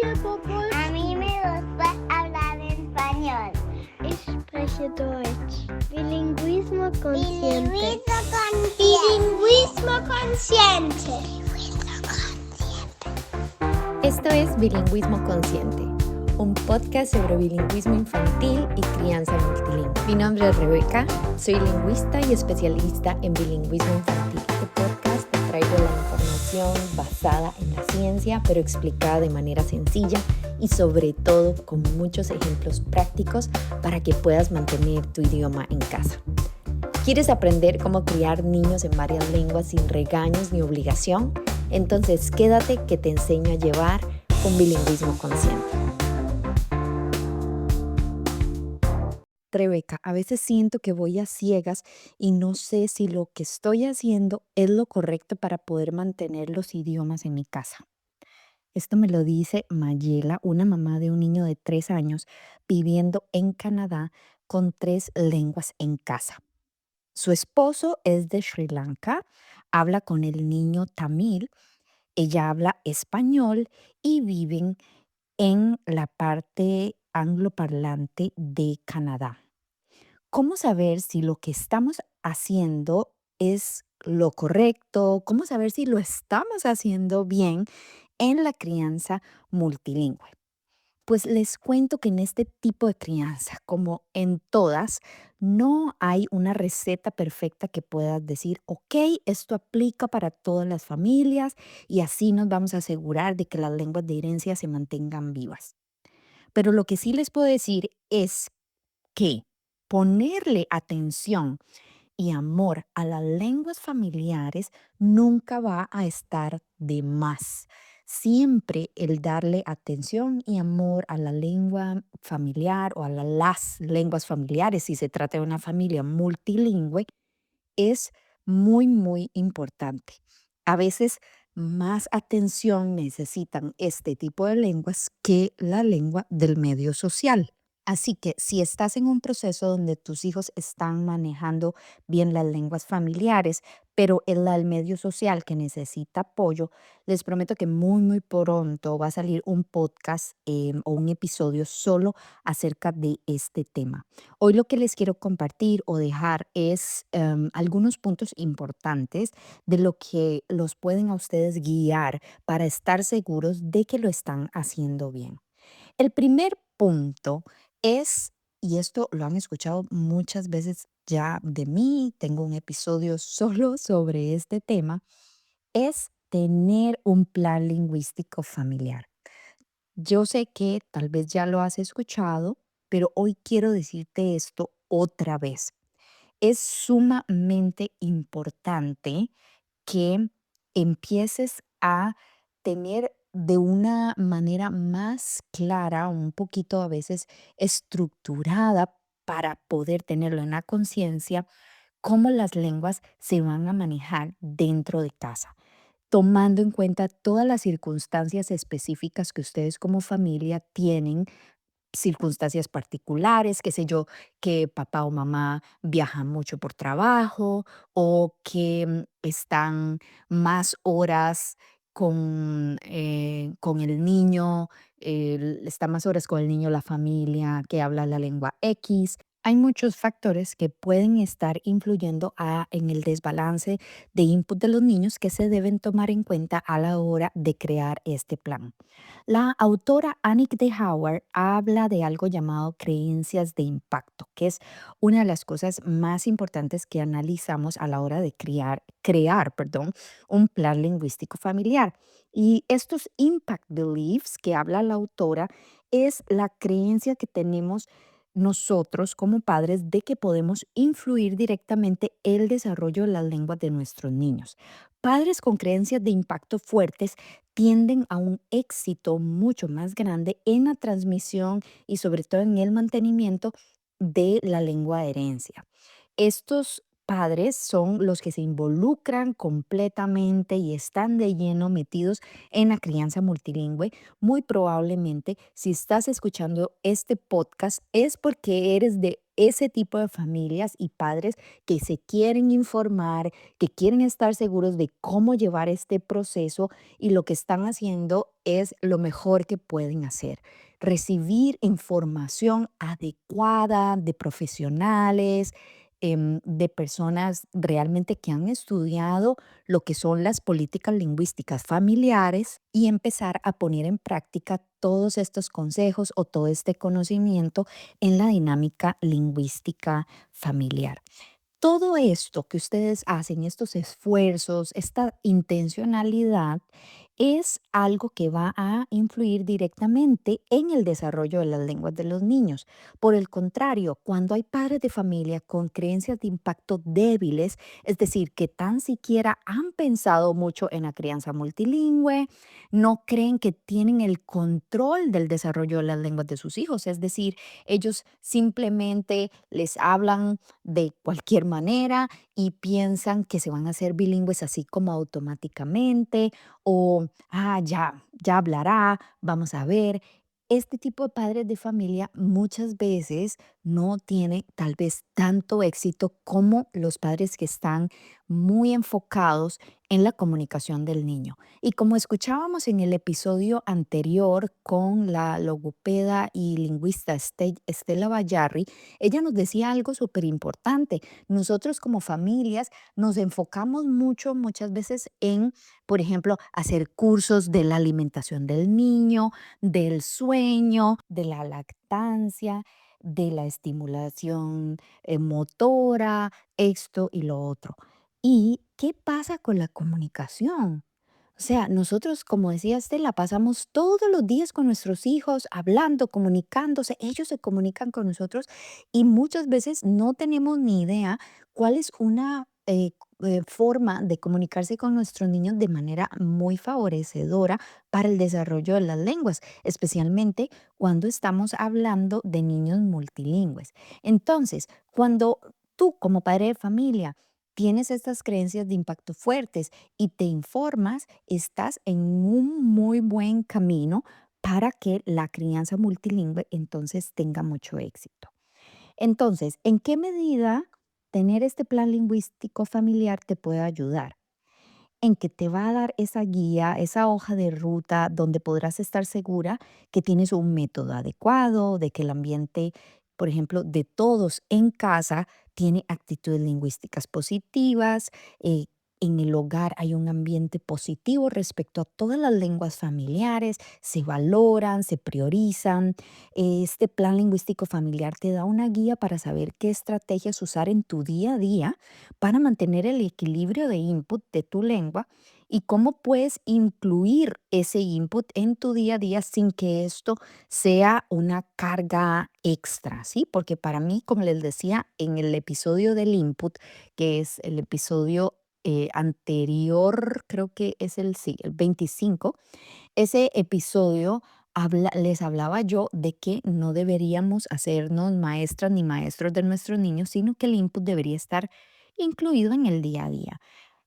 A mí me gusta hablar español. Ich spreche Deutsch. Bilingüismo consciente. Bilingüismo consciente. Esto es Bilingüismo Consciente, un podcast sobre bilingüismo infantil y crianza multilingüe. Mi nombre es Rebeca, soy lingüista y especialista en bilingüismo infantil. Este podcast te traigo la información basada en la ciencia, pero explicada de manera sencilla y sobre todo con muchos ejemplos prácticos para que puedas mantener tu idioma en casa. ¿Quieres aprender cómo criar niños en varias lenguas sin regaños ni obligación? Entonces quédate que te enseño a llevar un bilingüismo consciente. Rebeca, a veces siento que voy a ciegas y no sé si lo que estoy haciendo es lo correcto para poder mantener los idiomas en mi casa. Esto me lo dice Mayela, una mamá de un niño de 3 años viviendo en Canadá con 3 lenguas en casa. Su esposo es de Sri Lanka, habla con el niño tamil, ella habla español y viven en la parte angloparlante de Canadá. ¿Cómo saber si lo que estamos haciendo es lo correcto? ¿Cómo saber si lo estamos haciendo bien en la crianza multilingüe? Pues les cuento que en este tipo de crianza, como en todas, no hay una receta perfecta que puedas decir, ok, esto aplica para todas las familias y así nos vamos a asegurar de que las lenguas de herencia se mantengan vivas. Pero lo que sí les puedo decir es que ponerle atención y amor a las lenguas familiares nunca va a estar de más. Siempre el darle atención y amor a la lengua familiar o a las lenguas familiares, si se trata de una familia multilingüe, es muy, muy importante. A veces más atención necesitan este tipo de lenguas que la lengua del medio social. Así que si estás en un proceso donde tus hijos están manejando bien las lenguas familiares, pero es el medio social que necesita apoyo, les prometo que muy, muy pronto va a salir un podcast o un episodio solo acerca de este tema. Hoy lo que les quiero compartir o dejar es algunos puntos importantes de lo que los pueden a ustedes guiar para estar seguros de que lo están haciendo bien. El primer punto es, y esto lo han escuchado muchas veces ya de mí, tengo un episodio solo sobre este tema, es tener un plan lingüístico familiar. Yo sé que tal vez ya lo has escuchado, pero hoy quiero decirte esto otra vez. Es sumamente importante que empieces a tener de una manera más clara, un poquito a veces estructurada para poder tenerlo en la conciencia, cómo las lenguas se van a manejar dentro de casa, tomando en cuenta todas las circunstancias específicas que ustedes como familia tienen, circunstancias particulares, qué sé yo, que papá o mamá viajan mucho por trabajo o que están más horas con el niño, está más horas con el niño la familia que habla la lengua X. Hay muchos factores que pueden estar influyendo en el desbalance de input de los niños que se deben tomar en cuenta a la hora de crear este plan. La autora Annick de Howard habla de algo llamado creencias de impacto, que es una de las cosas más importantes que analizamos a la hora de crear un plan lingüístico familiar. Y estos impact beliefs que habla la autora es la creencia que tenemos nosotros como padres de que podemos influir directamente el desarrollo de las lenguas de nuestros niños. Padres con creencias de impacto fuertes tienden a un éxito mucho más grande en la transmisión y sobre todo en el mantenimiento de la lengua de herencia. Estos padres son los que se involucran completamente y están de lleno metidos en la crianza multilingüe, muy probablemente si estás escuchando este podcast es porque eres de ese tipo de familias y padres que se quieren informar, que quieren estar seguros de cómo llevar este proceso y lo que están haciendo es lo mejor que pueden hacer. Recibir información adecuada de profesionales, de personas realmente que han estudiado lo que son las políticas lingüísticas familiares y empezar a poner en práctica todos estos consejos o todo este conocimiento en la dinámica lingüística familiar. Todo esto que ustedes hacen, estos esfuerzos, esta intencionalidad, es algo que va a influir directamente en el desarrollo de las lenguas de los niños. Por el contrario, cuando hay padres de familia con creencias de impacto débiles, es decir, que tan siquiera han pensado mucho en la crianza multilingüe, no creen que tienen el control del desarrollo de las lenguas de sus hijos, es decir, ellos simplemente les hablan de cualquier manera y piensan que se van a hacer bilingües así como automáticamente o, ya hablará, vamos a ver. Este tipo de padres de familia muchas veces no tiene tal vez tanto éxito como los padres que están muy enfocados en la comunicación del niño. Y como escuchábamos en el episodio anterior con la logopeda y lingüista Estela Bayarri, ella nos decía algo súper importante. Nosotros como familias nos enfocamos mucho, muchas veces en, por ejemplo, hacer cursos de la alimentación del niño, del sueño, de la lactancia, de la estimulación motora, esto y lo otro. ¿Y qué pasa con la comunicación? O sea, nosotros, como decía Estela, pasamos todos los días con nuestros hijos hablando, comunicándose. Ellos se comunican con nosotros y muchas veces no tenemos ni idea cuál es una forma de comunicarse con nuestros niños de manera muy favorecedora para el desarrollo de las lenguas, especialmente cuando estamos hablando de niños multilingües. Entonces, cuando tú como padre de familia tienes estas creencias de impacto fuertes y te informas, estás en un muy buen camino para que la crianza multilingüe entonces tenga mucho éxito. Entonces, ¿en qué medida tener este plan lingüístico familiar te puede ayudar? En que te va a dar esa guía, esa hoja de ruta donde podrás estar segura que tienes un método adecuado, de que el ambiente, por ejemplo, de todos en casa tiene actitudes lingüísticas positivas. En el hogar hay un ambiente positivo respecto a todas las lenguas familiares, se valoran, se priorizan. Este plan lingüístico familiar te da una guía para saber qué estrategias usar en tu día a día para mantener el equilibrio de input de tu lengua y cómo puedes incluir ese input en tu día a día sin que esto sea una carga extra, ¿sí? Porque para mí, como les decía en el episodio del input, que es el episodio anterior, creo que es sí, el 25, ese episodio les hablaba yo de que no deberíamos hacernos maestras ni maestros de nuestros niños, sino que el input debería estar incluido en el día a día.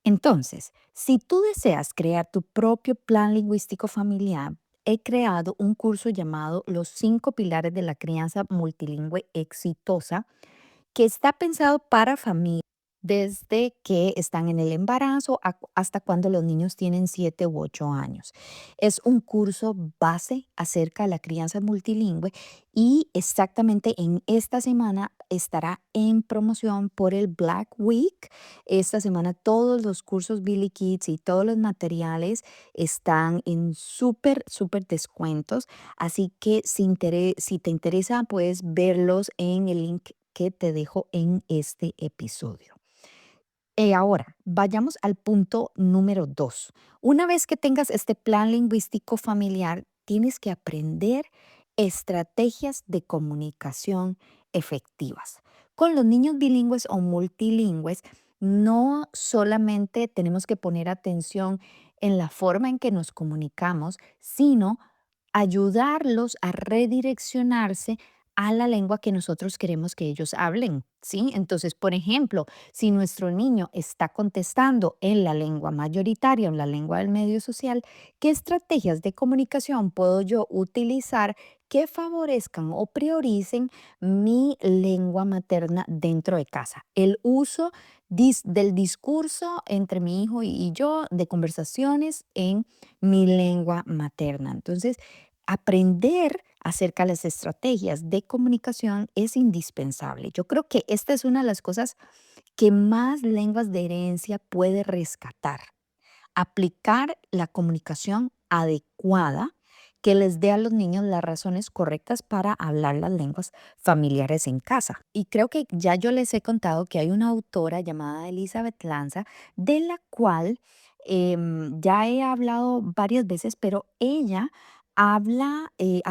Entonces, si tú deseas crear tu propio plan lingüístico familiar, he creado un curso llamado Los 5 pilares de la crianza multilingüe exitosa que está pensado para familias desde que están en el embarazo hasta cuando los niños tienen 7 u 8 años. Es un curso base acerca de la crianza multilingüe y exactamente en esta semana estará en promoción por el Black Week. Esta semana todos los cursos Billy Kids y todos los materiales están en súper, súper descuentos. Así que si te interesa, puedes verlos en el link que te dejo en este episodio. Ahora, vayamos al punto número 2. Una vez que tengas este plan lingüístico familiar, tienes que aprender estrategias de comunicación efectivas. Con los niños bilingües o multilingües, no solamente tenemos que poner atención en la forma en que nos comunicamos, sino ayudarlos a redireccionarse a la lengua que nosotros queremos que ellos hablen, ¿sí? Entonces, por ejemplo, si nuestro niño está contestando en la lengua mayoritaria, en la lengua del medio social, ¿qué estrategias de comunicación puedo yo utilizar que favorezcan o prioricen mi lengua materna dentro de casa? El uso del discurso entre mi hijo y yo, de conversaciones en mi lengua materna. Entonces, aprender acerca de las estrategias de comunicación es indispensable. Yo creo que esta es una de las cosas que más lenguas de herencia puede rescatar. Aplicar la comunicación adecuada que les dé a los niños las razones correctas para hablar las lenguas familiares en casa. Y creo que ya yo les he contado que hay una autora llamada Elizabeth Lanza, de la cual ya he hablado varias veces, pero ella ha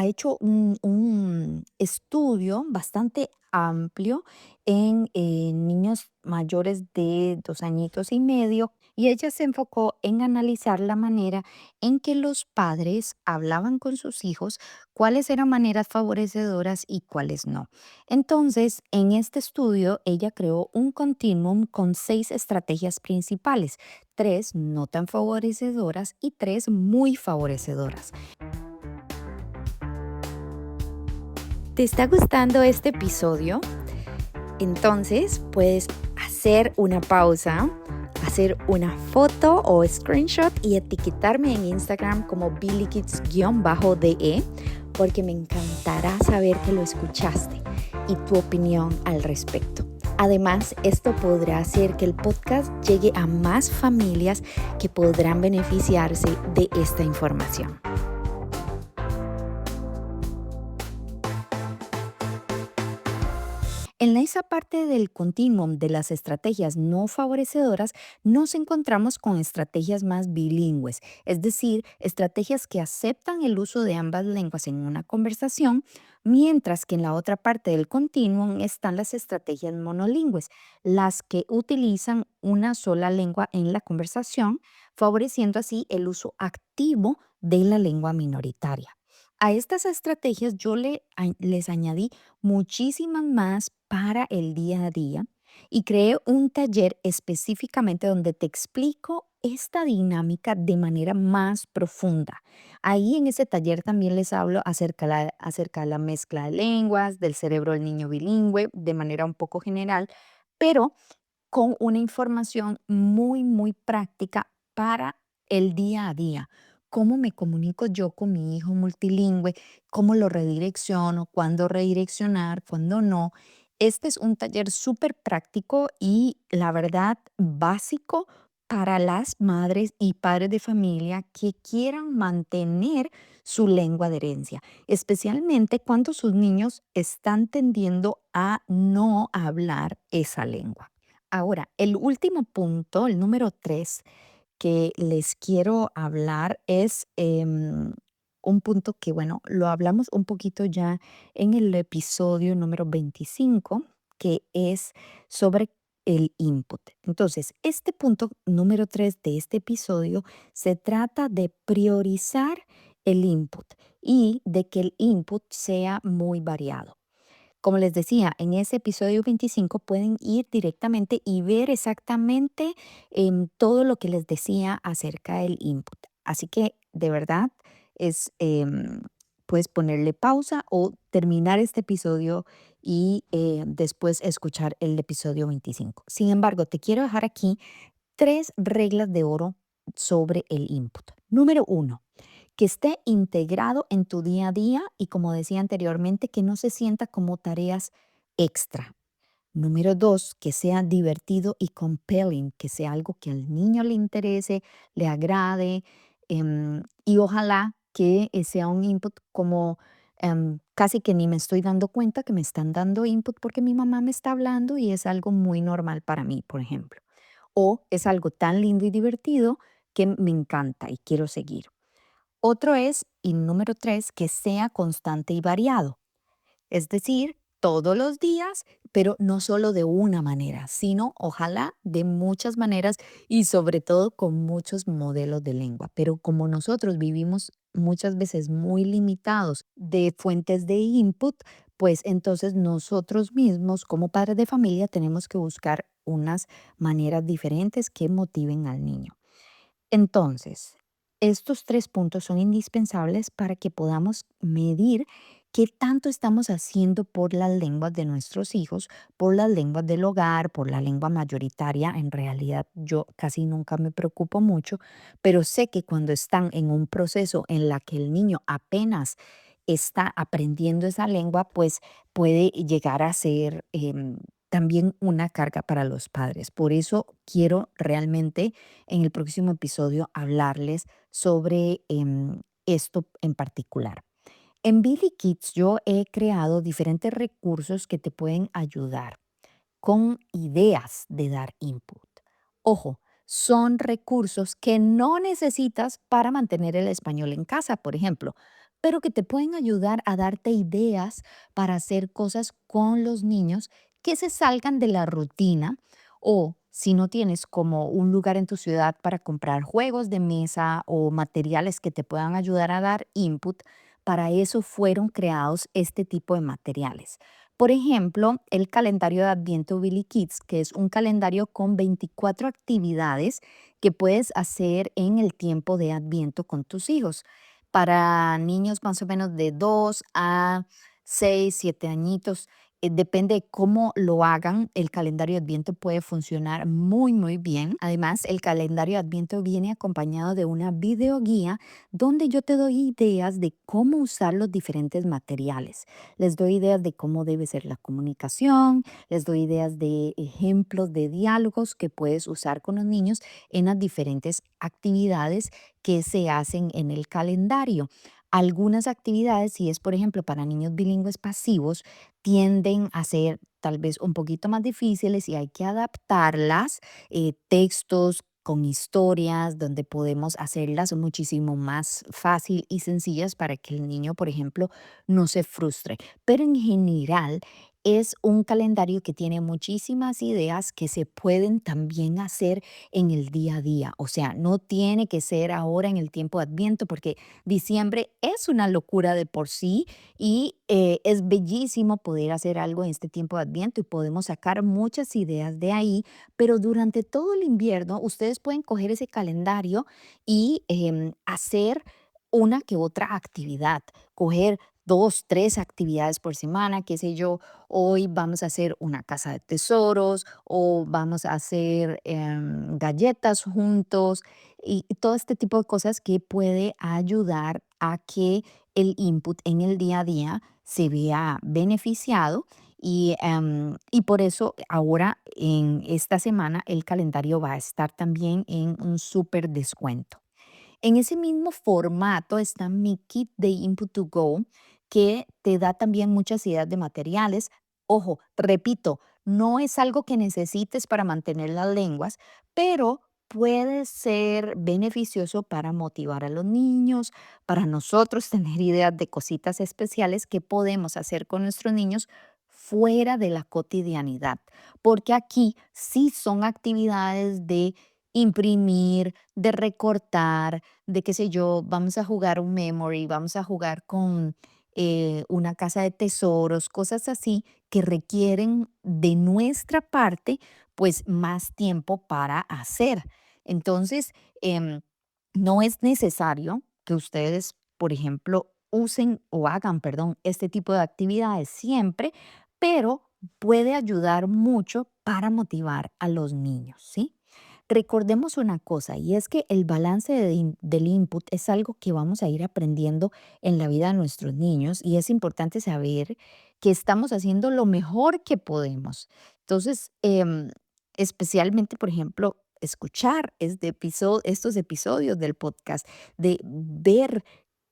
hecho un estudio bastante amplio en niños mayores de 2 añitos y medio, y ella se enfocó en analizar la manera en que los padres hablaban con sus hijos, cuáles eran maneras favorecedoras y cuáles no. Entonces, en este estudio, ella creó un continuum con 6 estrategias principales, 3 no tan favorecedoras y 3 muy favorecedoras. ¿Te está gustando este episodio? Entonces puedes hacer una pausa, hacer una foto o screenshot y etiquetarme en Instagram como billykids_de, porque me encantará saber que lo escuchaste y tu opinión al respecto. Además, esto podrá hacer que el podcast llegue a más familias que podrán beneficiarse de esta información. En esa parte del continuum de las estrategias no favorecedoras, nos encontramos con estrategias más bilingües, es decir, estrategias que aceptan el uso de ambas lenguas en una conversación, mientras que en la otra parte del continuum están las estrategias monolingües, las que utilizan una sola lengua en la conversación, favoreciendo así el uso activo de la lengua minoritaria. A estas estrategias les añadí muchísimas más para el día a día y creé un taller específicamente donde te explico esta dinámica de manera más profunda. Ahí en ese taller también les hablo acerca de la mezcla de lenguas, del cerebro del niño bilingüe, de manera un poco general, pero con una información muy, muy práctica para el día a día. ¿Cómo me comunico yo con mi hijo multilingüe? ¿Cómo lo redirecciono? ¿Cuándo redireccionar? ¿Cuándo no? Este es un taller súper práctico y la verdad básico para las madres y padres de familia que quieran mantener su lengua de herencia, especialmente cuando sus niños están tendiendo a no hablar esa lengua. Ahora, el último punto, el número 3 que les quiero hablar es un punto que, bueno, lo hablamos un poquito ya en el episodio número 25, que es sobre el input. Entonces, este punto número 3 de este episodio se trata de priorizar el input y de que el input sea muy variado. Como les decía, en ese episodio 25 pueden ir directamente y ver exactamente todo lo que les decía acerca del input. Así que de verdad es, puedes ponerle pausa o terminar este episodio y después escuchar el episodio 25. Sin embargo, te quiero dejar aquí 3 reglas de oro sobre el input. Número 1, que esté integrado en tu día a día y, como decía anteriormente, que no se sienta como tareas extra. Número 2, que sea divertido y compelling, que sea algo que al niño le interese, le agrade, y ojalá que sea un input como casi que ni me estoy dando cuenta que me están dando input porque mi mamá me está hablando y es algo muy normal para mí, por ejemplo. O es algo tan lindo y divertido que me encanta y quiero seguir. Otro es, y número 3, que sea constante y variado. Es decir, todos los días, pero no solo de una manera, sino ojalá de muchas maneras y sobre todo con muchos modelos de lengua. Pero como nosotros vivimos muchas veces muy limitados de fuentes de input, pues entonces nosotros mismos como padres de familia tenemos que buscar unas maneras diferentes que motiven al niño. Entonces, estos 3 puntos son indispensables para que podamos medir qué tanto estamos haciendo por las lenguas de nuestros hijos, por las lenguas del hogar, por la lengua mayoritaria. En realidad, yo casi nunca me preocupo mucho, pero sé que cuando están en un proceso en la que el niño apenas está aprendiendo esa lengua, pues puede llegar a ser también una carga para los padres. Por eso quiero realmente en el próximo episodio hablarles sobre esto en particular. En Billy Kids yo he creado diferentes recursos que te pueden ayudar con ideas de dar input. Ojo, son recursos que no necesitas para mantener el español en casa, por ejemplo, pero que te pueden ayudar a darte ideas para hacer cosas con los niños que se salgan de la rutina, o si no tienes como un lugar en tu ciudad para comprar juegos de mesa o materiales que te puedan ayudar a dar input, para eso fueron creados este tipo de materiales. Por ejemplo, el calendario de Adviento Billy Kids, que es un calendario con 24 actividades que puedes hacer en el tiempo de Adviento con tus hijos. Para niños más o menos de 2 a 6, 7 añitos, depende de cómo lo hagan, el calendario de Adviento puede funcionar muy, muy bien. Además, el calendario de Adviento viene acompañado de una videoguía donde yo te doy ideas de cómo usar los diferentes materiales. Les doy ideas de cómo debe ser la comunicación, les doy ideas de ejemplos de diálogos que puedes usar con los niños en las diferentes actividades que se hacen en el calendario. Algunas actividades, si es por ejemplo para niños bilingües pasivos, tienden a ser tal vez un poquito más difíciles y hay que adaptarlas, textos con historias donde podemos hacerlas muchísimo más fácil y sencillas para que el niño, por ejemplo, no se frustre. Pero en general es un calendario que tiene muchísimas ideas que se pueden también hacer en el día a día. O sea, no tiene que ser ahora en el tiempo de Adviento porque diciembre es una locura de por sí y es bellísimo poder hacer algo en este tiempo de Adviento y podemos sacar muchas ideas de ahí, pero durante todo el invierno ustedes pueden coger ese calendario y hacer una que otra actividad, coger 2, 3 actividades por semana, qué sé yo, hoy vamos a hacer una casa de tesoros o vamos a hacer galletas juntos y todo este tipo de cosas que puede ayudar a que el input en el día a día se vea beneficiado y por eso ahora en esta semana el calendario va a estar también en un súper descuento. En ese mismo formato está mi kit de Input to Go, que te da también muchas ideas de materiales. Ojo, repito, no es algo que necesites para mantener las lenguas, pero puede ser beneficioso para motivar a los niños, para nosotros tener ideas de cositas especiales que podemos hacer con nuestros niños fuera de la cotidianidad, porque aquí sí son actividades de imprimir, de recortar, de qué sé yo, vamos a jugar un memory, vamos a jugar con una casa de tesoros, cosas así que requieren de nuestra parte pues más tiempo para hacer. Entonces, em, no es necesario que ustedes, por ejemplo, usen o hagan, perdón, este tipo de actividades siempre, pero puede ayudar mucho para motivar a los niños, ¿sí? Recordemos una cosa, y es que el balance del input es algo que vamos a ir aprendiendo en la vida de nuestros niños y es importante saber que estamos haciendo lo mejor que podemos. Entonces, especialmente, por ejemplo, escuchar estos episodios del podcast, de ver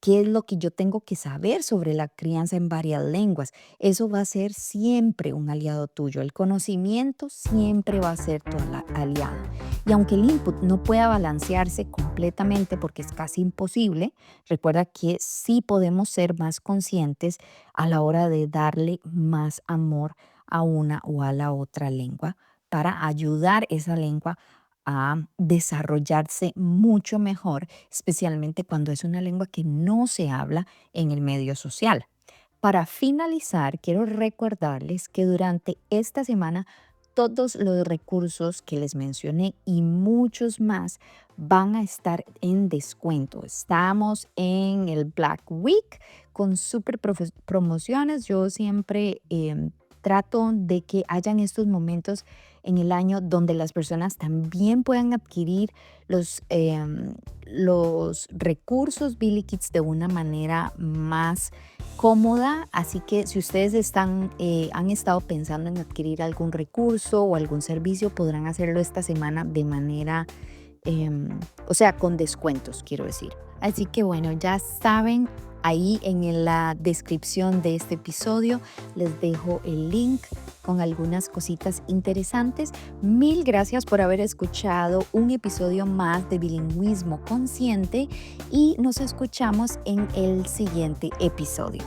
qué es lo que yo tengo que saber sobre la crianza en varias lenguas. Eso va a ser siempre un aliado tuyo. El conocimiento siempre va a ser tu aliado. Y aunque el input no pueda balancearse completamente porque es casi imposible, recuerda que sí podemos ser más conscientes a la hora de darle más amor a una o a la otra lengua para ayudar esa lengua a desarrollarse mucho mejor, especialmente cuando es una lengua que no se habla en el medio social. Para finalizar, quiero recordarles que durante esta semana todos los recursos que les mencioné y muchos más van a estar en descuento. Estamos en el Black Week con super promociones. Yo siempre trato de que hayan estos momentos en el año donde las personas también puedan adquirir los recursos Billy Kids de una manera más cómoda. Así que si ustedes han estado pensando en adquirir algún recurso o algún servicio, podrán hacerlo esta semana de manera, o sea, con descuentos, quiero decir. Así que bueno, ya saben, ahí en la descripción de este episodio les dejo el link con algunas cositas interesantes. Mil gracias por haber escuchado un episodio más de Bilingüismo Consciente y nos escuchamos en el siguiente episodio.